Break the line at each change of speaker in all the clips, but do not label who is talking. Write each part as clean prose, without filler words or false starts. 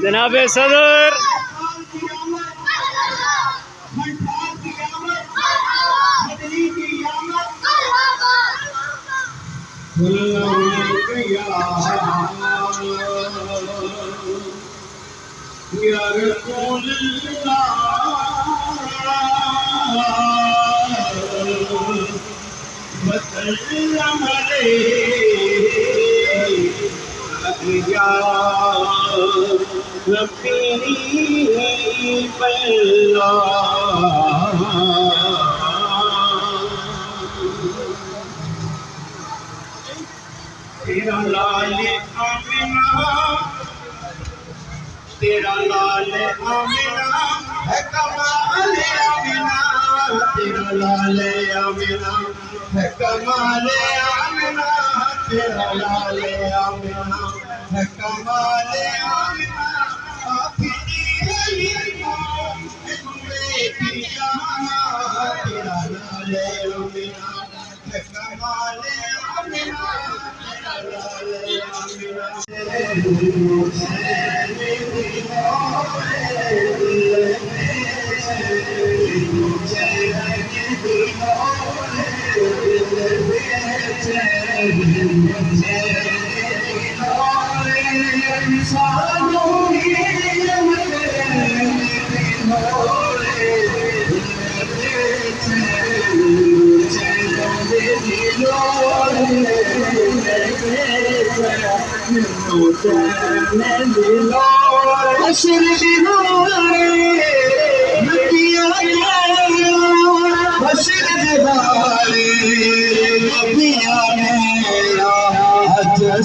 जनाब सदर तेरा लाल आमिना, तेरा लाल आमिना है कमाल आमिना, तेरा लाल आमिना है कमाल आमिना, तेरा लाल आमिना है कमाल आमिना। आखिरी गली में जाना, तेरा लाल आमिना है कमाल आमिना, तेरा लाल आमिना।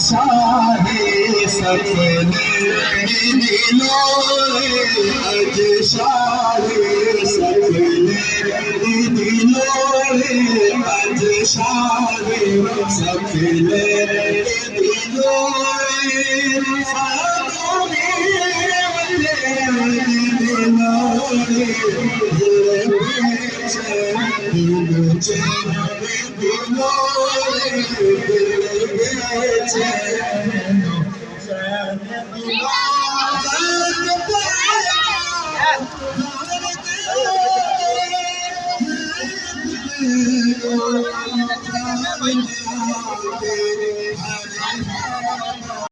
शाहे सपने दिलो अज शाहे सपने दिलो अज शाहे सपने दिलो